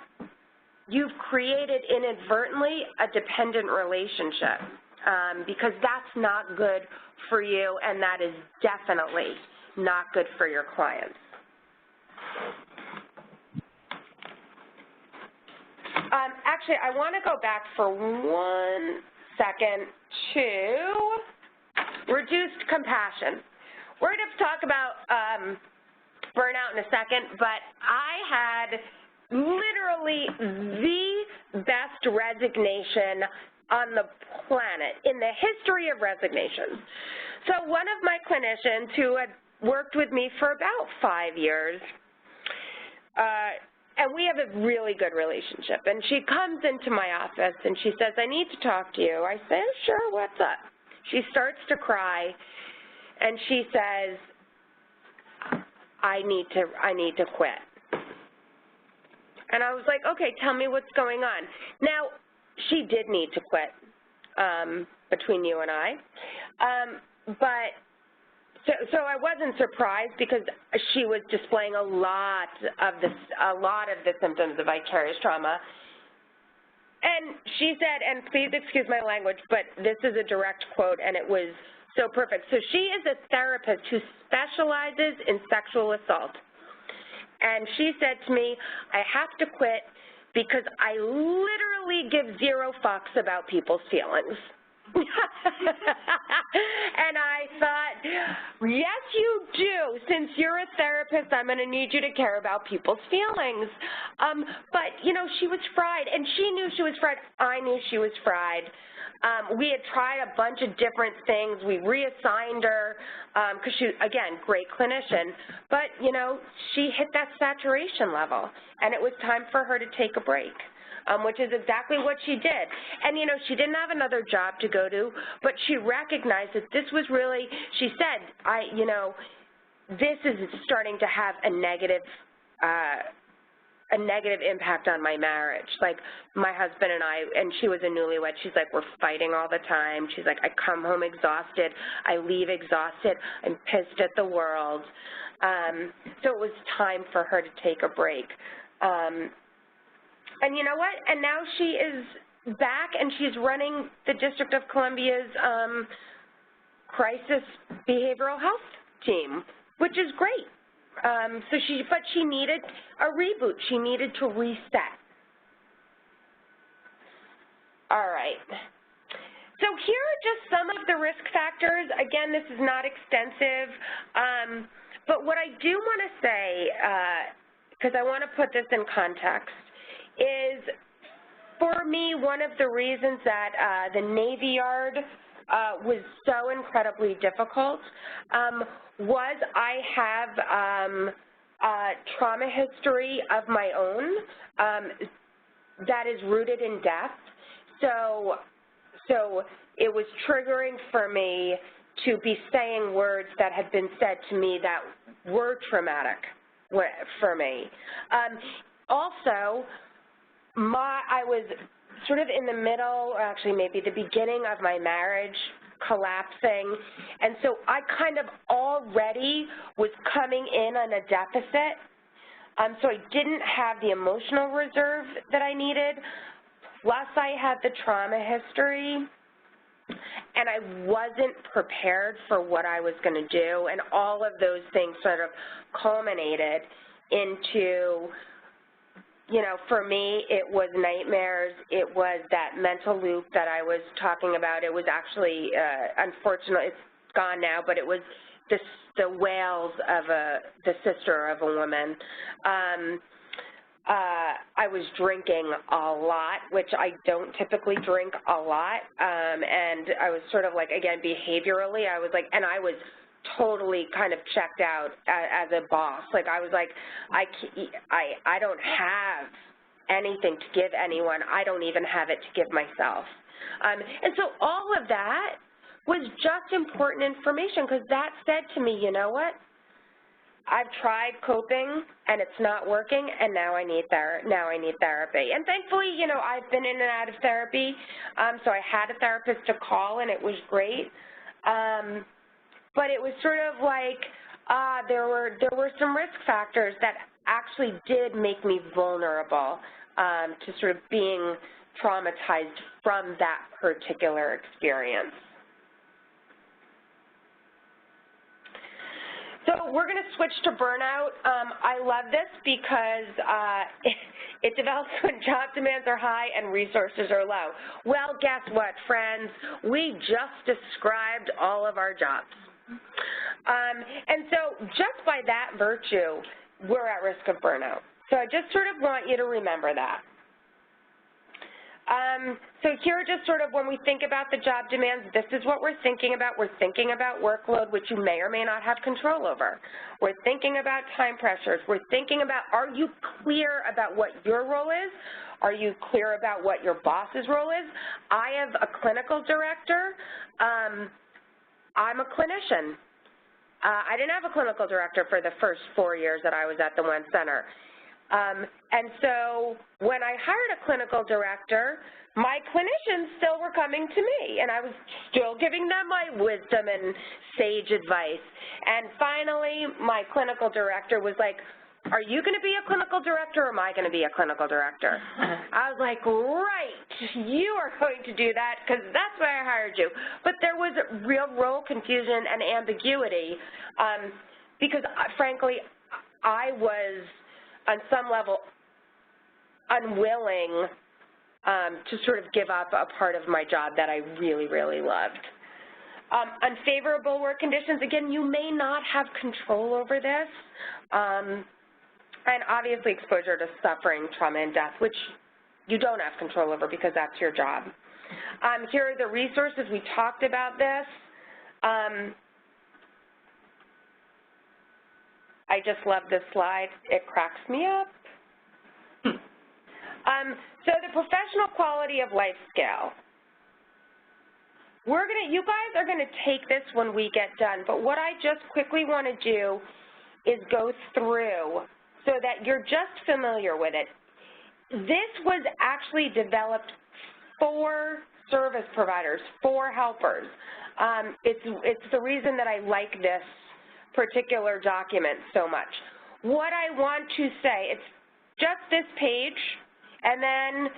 you've created inadvertently a dependent relationship, because that's not good for you, and that is definitely not good for your clients. Actually, I want to go back for 1 second to reduced compassion. We're going to talk about burnout in a second, but I had literally the best resignation on the planet in the history of resignations. So one of my clinicians who had worked with me for about 5 years, and we have a really good relationship, and she comes into my office and she says, I need to talk to you. I say, sure, what's up? She starts to cry, and she says, I need to quit. And I was like, okay, tell me what's going on. Now, she did need to quit, between you and I, but so I wasn't surprised because she was displaying a lot of the symptoms of vicarious trauma. And she said, and please excuse my language, but this is a direct quote, and it was so perfect. So she is a therapist who specializes in sexual assault. And she said to me, I have to quit because I literally give 0 fucks about people's feelings. And I thought, yes, you do. Since you're a therapist, I'm going to need you to care about people's feelings. But, you know, she was fried, and she knew she was fried. I knew she was fried. We had tried a bunch of different things. We reassigned her because she, again, great clinician. But, you know, she hit that saturation level, and it was time for her to take a break. Which is exactly what she did. And, you know, she didn't have another job to go to, but she recognized that this was really, she said, you know, this is starting to have a negative impact on my marriage. Like, my husband and I, and she was a newlywed, she's like, we're fighting all the time. She's like, I come home exhausted. I leave exhausted. I'm pissed at the world. So it was time for her to take a break. And you know what? And now she is back, and she's running the District of Columbia's crisis behavioral health team, which is great. But she needed a reboot. She needed to reset. All right. So here are just some of the risk factors. Again, this is not extensive, but what I do want to say, because I want to put this in context, is for me, one of the reasons that the Navy Yard was so incredibly difficult was I have trauma history of my own that is rooted in death. So it was triggering for me to be saying words that had been said to me that were traumatic for me. Also, I was sort of in the middle, or actually maybe the beginning of my marriage collapsing, and so I kind of already was coming in on a deficit, so I didn't have the emotional reserve that I needed, plus I had the trauma history, and I wasn't prepared for what I was going to do, and all of those things sort of culminated into, you know, for me, it was nightmares. It was that mental loop that I was talking about. It was actually, unfortunately, it's gone now, but it was the wails of the sister of a woman. I was drinking a lot, which I don't typically drink a lot, and I was sort of like, again, behaviorally, I was like, and I was totally kind of checked out as a boss. Like, I was like, I don't have anything to give anyone. I don't even have it to give myself. And so all of that was just important information, because that said to me, you know what? I've tried coping and it's not working, and now I need therapy. And thankfully, you know, I've been in and out of therapy, so I had a therapist to call, and it was great. But it was sort of like there were some risk factors that actually did make me vulnerable to sort of being traumatized from that particular experience. So we're going to switch to burnout. I love this because it develops when job demands are high and resources are low. Well, guess what, friends? We just described all of our jobs. And so just by that virtue, we're at risk of burnout. So I just sort of want you to remember that. So here just sort of when we think about the job demands, this is what we're thinking about. We're thinking about workload, which you may or may not have control over. We're thinking about time pressures. We're thinking about, are you clear about what your role is? Are you clear about what your boss's role is? I have a clinical director. I'm a clinician. I didn't have a clinical director for the first 4 years that I was at the One Center. And so when I hired a clinical director, my clinicians still were coming to me, and I was still giving them my wisdom and sage advice. And finally, my clinical director was like, are you going to be a clinical director, or am I going to be a clinical director? I was like, right, you are going to do that, because that's why I hired you. But there was real role confusion and ambiguity because, frankly, I was, on some level, unwilling to sort of give up a part of my job that I really, really loved. Unfavorable work conditions, again, you may not have control over this. And obviously exposure to suffering, trauma, and death, which you don't have control over because that's your job. Here are the resources. We talked about this. I just love this slide. It cracks me up. So the professional quality of life scale. You guys are going to take this when we get done, but what I just quickly want to do is go through so that you're just familiar with it. This was actually developed for service providers, for helpers. It's the reason that I like this particular document so much. What I want to say, it's just this page, and then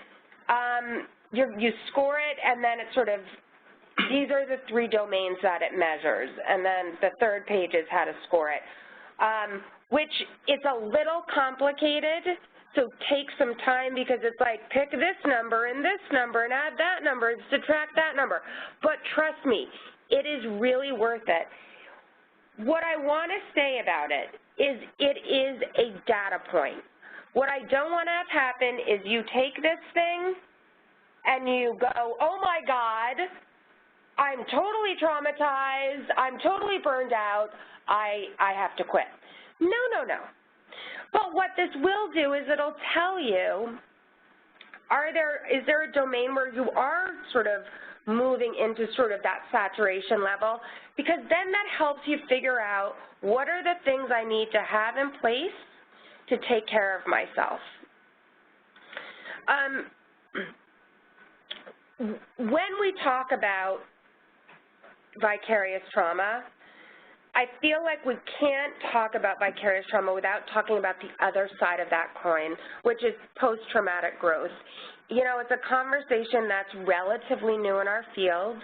you score it, and then it's sort of, these are the 3 domains that it measures, and then the 3rd page is how to score it. Which it's a little complicated So take some time, because it's like, pick this number and add that number and subtract that number. But trust me, it is really worth it. What I want to say about it is a data point. What I don't want to have happen is you take this thing and you go, oh my God, I'm totally traumatized, I'm totally burned out, I have to quit. No, no, no. But what this will do is it'll tell you, is there a domain where you are sort of moving into sort of that saturation level? Because then that helps you figure out what are the things I need to have in place to take care of myself. When we talk about vicarious trauma, I feel like we can't talk about vicarious trauma without talking about the other side of that coin, which is post-traumatic growth. You know, it's a conversation that's relatively new in our field,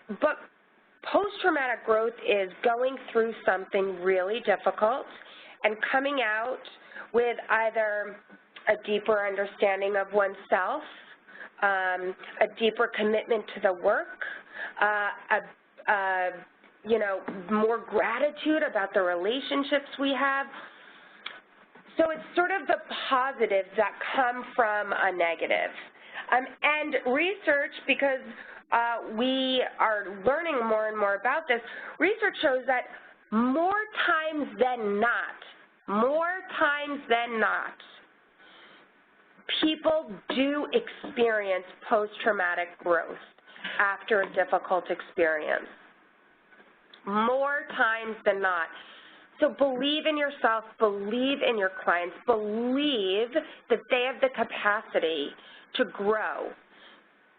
but post-traumatic growth is going through something really difficult and coming out with either a deeper understanding of oneself, a deeper commitment to the work, you know, more gratitude about the relationships we have. So it's sort of the positives that come from a negative. And research, because we are learning more and more about this, research shows that more times than not, people do experience post-traumatic growth after a difficult experience. More times than not. So believe in yourself, believe in your clients, believe that they have the capacity to grow,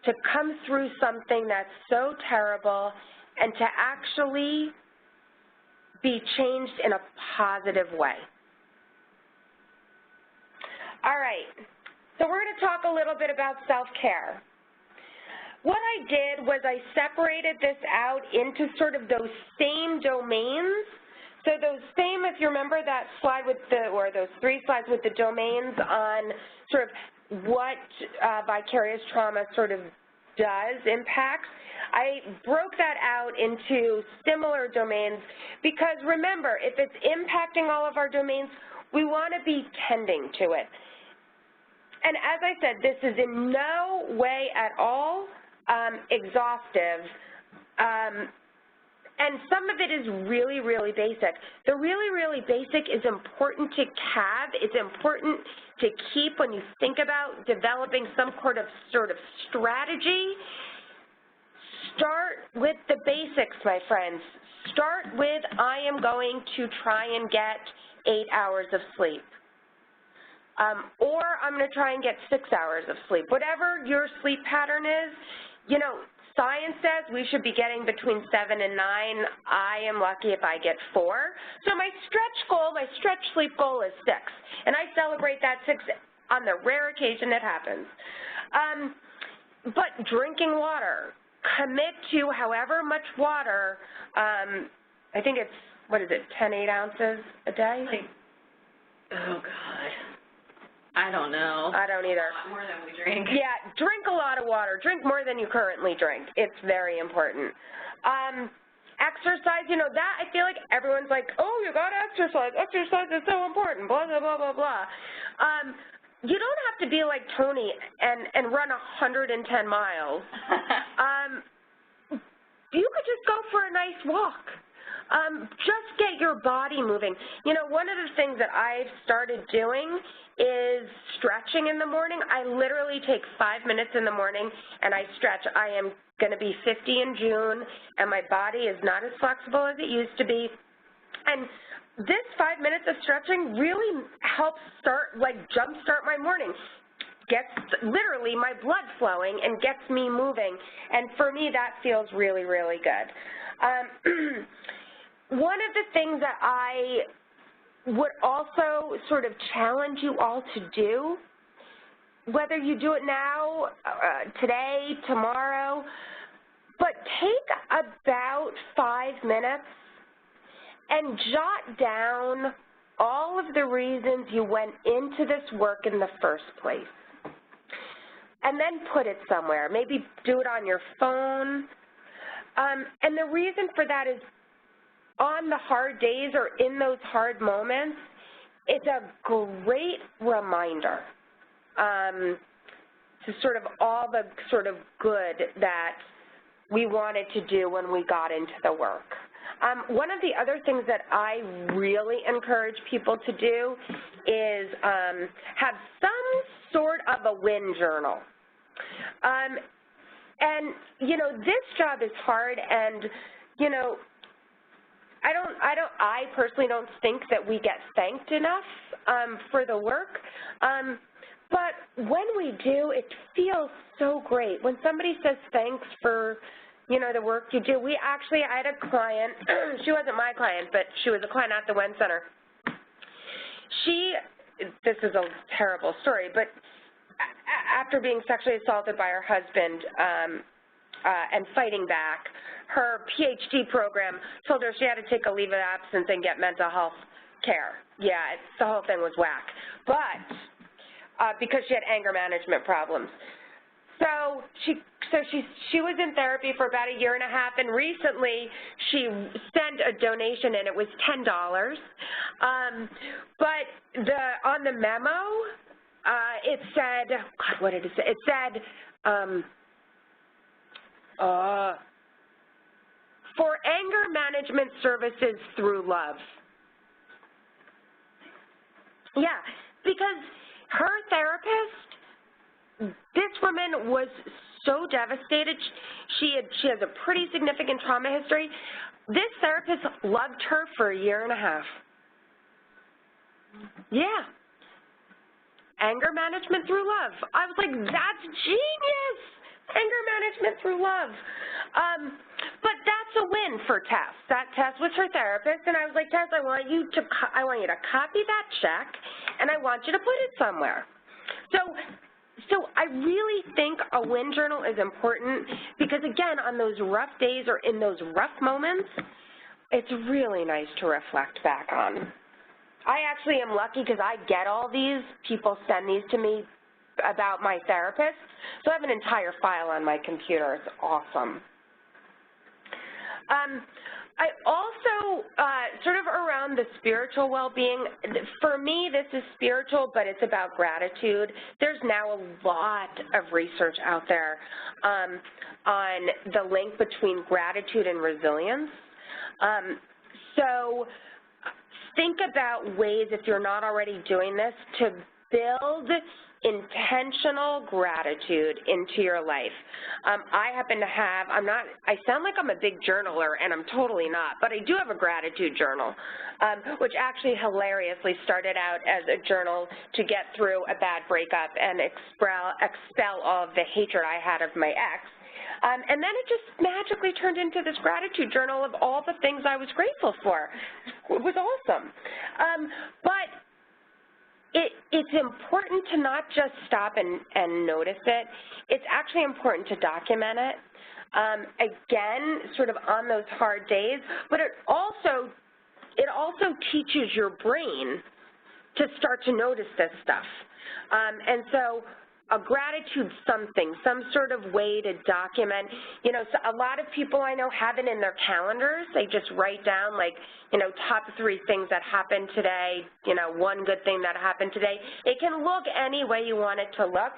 to come through something that's so terrible and to actually be changed in a positive way. All right, so we're going to talk a little bit about self-care. What I did was I separated this out into sort of those same domains. So those same, if you remember that slide with or those 3 slides with the domains on sort of what vicarious trauma sort of does, impacts, I broke that out into similar domains because remember, if it's impacting all of our domains, we want to be tending to it. And as I said, this is in no way at all exhaustive, and some of it is really, really basic. The really, really basic is important to have. It's important to keep when you think about developing some sort of strategy. Start with the basics, my friends. Start with, I am going to try and get 8 hours of sleep. Or I'm going to try and get 6 hours of sleep. Whatever your sleep pattern is, you know, science says we should be getting between 7 and 9. I am lucky if I get 4. So my stretch goal, my stretch sleep goal is 6. And I celebrate that 6 on the rare occasion it happens. But drinking water, commit to however much water, I think it's, 10, 8 ounces a day? Oh, God. I don't know. I don't either. A lot more than we drink. Yeah, drink a lot of water. Drink more than you currently drink. It's very important. Exercise, you know, that I feel like everyone's like, oh, you got to exercise. Exercise is so important, blah, blah, blah, blah, blah. You don't have to be like Tony and run 110 miles. You could just go for a nice walk. Just get your body moving. You know, one of the things that I've started doing is stretching in the morning. I literally take 5 minutes in the morning and I stretch. I am going to be 50 in June and my body is not as flexible as it used to be. And this 5 minutes of stretching really helps jumpstart my morning. Gets literally my blood flowing and gets me moving. And for me, that feels really, really good. One of the things that I would also sort of challenge you all to do, whether you do it now, today, tomorrow, but take about 5 minutes and jot down all of the reasons you went into this work in the first place. And then put it somewhere. Maybe do it on your phone. And the reason for that is on the hard days or in those hard moments, it's a great reminder to sort of all the sort of good that we wanted to do when we got into the work. One of the other things that I really encourage people to do is have some sort of a win journal. And, you know, this job is hard, and, you know, I personally don't think that we get thanked enough for the work. But when we do, it feels so great. When somebody says thanks for, you know, the work you do. I had a client, she wasn't my client, but she was a client at the WEN Center. This is a terrible story, but after being sexually assaulted by her husband and fighting back, her PhD program told her she had to take a leave of absence and get mental health care. Yeah, the whole thing was whack. But because she had anger management problems. So she was in therapy for about a year and a half, and recently she sent a donation, and it was $10. But on the memo, it said, God, what did it say? It said, for anger management services through love. Yeah, because her therapist, this woman was so devastated. She has a pretty significant trauma history. This therapist loved her for a year and a half. Yeah. Anger management through love. I was like, that's genius. Anger management through love. But that's a win for Tess. That Tess was her therapist, and I was like, Tess, I want you to copy that check, and I want you to put it somewhere. So I really think a win journal is important because, again, on those rough days or in those rough moments, it's really nice to reflect back on. I actually am lucky because I get all these. People send these to me about my therapist. So I have an entire file on my computer. It's awesome. I also, sort of around the spiritual well-being, for me this is spiritual, but it's about gratitude. There's now a lot of research out there on the link between gratitude and resilience. So think about ways, if you're not already doing this, to build intentional gratitude into your life. I happen to have, I sound like I'm a big journaler, and I'm totally not, but I do have a gratitude journal, which actually hilariously started out as a journal to get through a bad breakup and expel all of the hatred I had of my ex. And then it just magically turned into this gratitude journal of all the things I was grateful for. It was awesome. But it's important to not just stop and notice it. It's actually important to document it. Again, sort of on those hard days, but it also teaches your brain to start to notice this stuff. And so a gratitude something, some sort of way to document. You know, so a lot of people I know have it in their calendars. They just write down, like, you know, top 3 things that happened today, you know, 1 good thing that happened today. It can look any way you want it to look,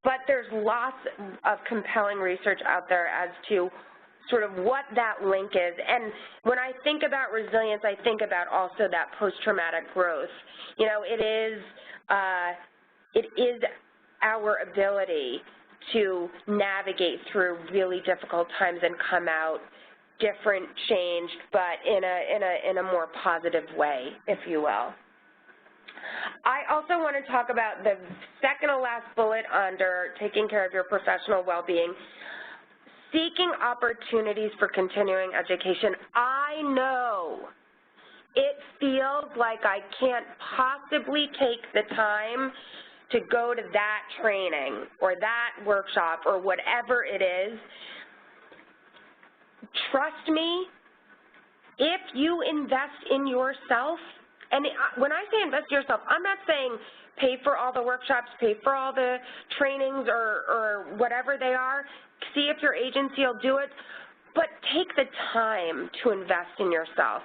but there's lots of compelling research out there as to sort of what that link is. And when I think about resilience, I think about also that post-traumatic growth. You know, it is our ability to navigate through really difficult times and come out different, changed, but in a more positive way, if you will. I also want to talk about the second to last bullet under taking care of your professional well-being, seeking opportunities for continuing education. I know it feels like I can't possibly take the time to go to that training or that workshop or whatever it is. Trust me, if you invest in yourself, And when I say invest in yourself, I'm not saying pay for all the workshops, pay for all the trainings or whatever they are, see if your agency will do it, but take the time to invest in yourself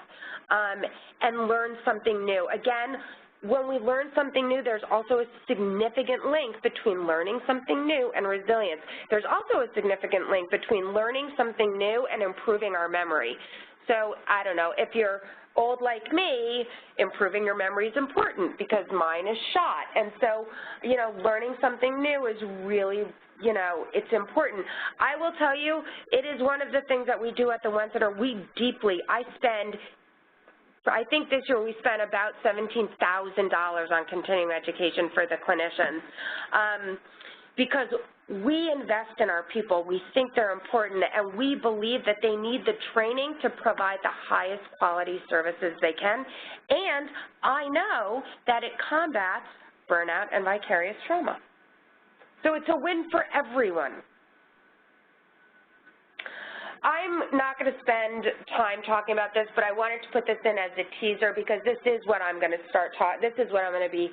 and learn something new. Again, when we learn something new, there's also a significant link between learning something new and resilience. There's also a significant link between learning something new and improving our memory. So, I don't know, if you're old like me, improving your memory is important because mine is shot. And so, you know, learning something new is really, you know, it's important. I will tell you, it is one of the things that we do at the One Center. I think this year we spent about $17,000 on continuing education for the clinicians because we invest in our people. We think they're important, and we believe that they need the training to provide the highest quality services they can. And I know that it combats burnout and vicarious trauma. So it's a win for everyone. I'm not going to spend time talking about this, but I wanted to put this in as a teaser because this is what I'm going to be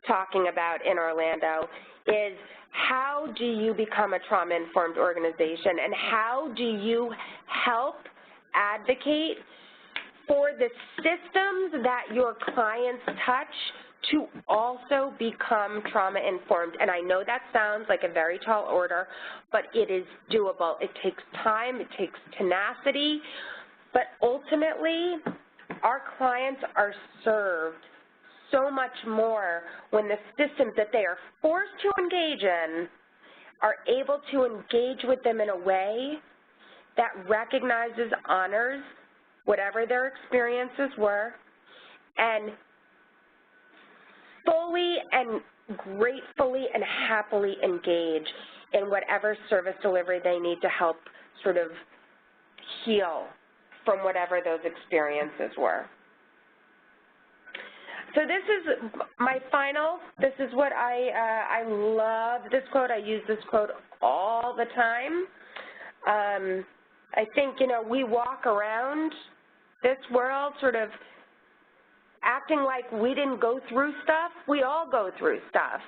talking about in Orlando, is how do you become a trauma-informed organization, and how do you help advocate for the systems that your clients touch to also become trauma-informed. And I know that sounds like a very tall order, but it is doable. It takes time, it takes tenacity, but ultimately our clients are served so much more when the systems that they are forced to engage in are able to engage with them in a way that recognizes, honors whatever their experiences were, and fully and gratefully and happily engage in whatever service delivery they need to help sort of heal from whatever those experiences were. So this is my final, this is what I love this quote. I use this quote all the time. I think, you know, we walk around this world sort of acting like we didn't go through stuff. We all go through stuff.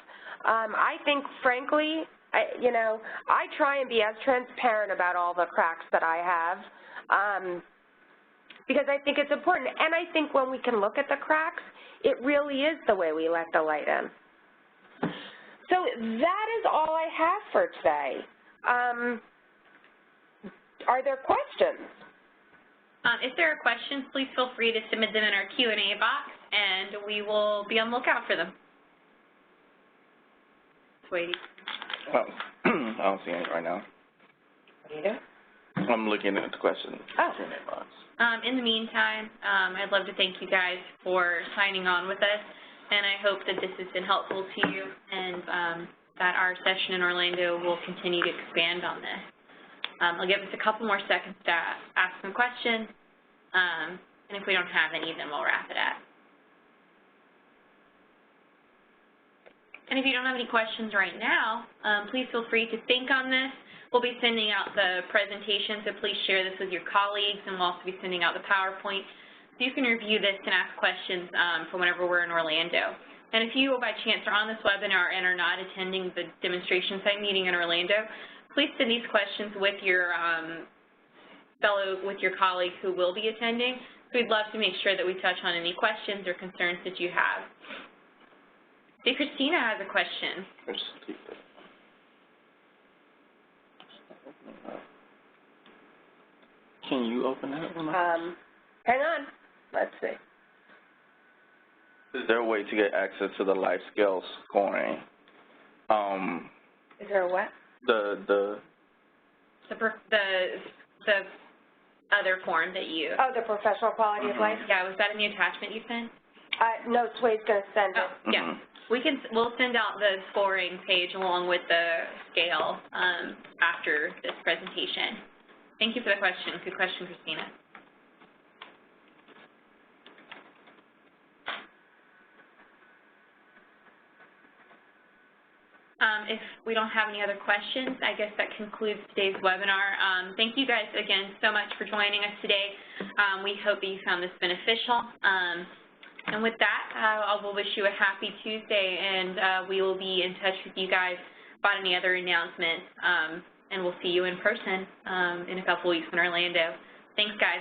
I think, frankly, I try and be as transparent about all the cracks that I have because I think it's important. And I think when we can look at the cracks, it really is the way we let the light in. So that is all I have for today. Are there questions? If there are questions, please feel free to submit them in our Q&A box, and we will be on the lookout for them. Sweetie. Oh, I don't see any right now. What do you do? I'm looking at the questions. Oh. Q&A box. In the meantime, I'd love to thank you guys for signing on with us, and I hope that this has been helpful to you and that our session in Orlando will continue to expand on this. I'll give us a couple more seconds to ask some questions, and if we don't have any, then we'll wrap it up. And if you don't have any questions right now, please feel free to think on this. We'll be sending out the presentation, so please share this with your colleagues, and we'll also be sending out the PowerPoint so you can review this and ask questions for whenever we're in Orlando. And if you, by chance, are on this webinar and are not attending the demonstration site meeting in Orlando, please send these questions with your colleagues who will be attending. So we'd love to make sure that we touch on any questions or concerns that you have. See, Christina has a question. Can you open that one up? Hang on. Let's see. Is there a way to get access to the life skills scoring? Is there a what? The other form that you... Oh, the professional quality of life? Yeah, was that in the attachment you sent? No, Sway's going to send it. Yeah. We'll send out the scoring page along with the scale after this presentation. Thank you for the question. Good question, Christina. If we don't have any other questions, I guess that concludes today's webinar. Thank you guys again so much for joining us today. We hope that you found this beneficial. And with that, I will wish you a happy Tuesday, and we will be in touch with you guys about any other announcements, and we'll see you in person in a couple weeks in Orlando. Thanks, guys.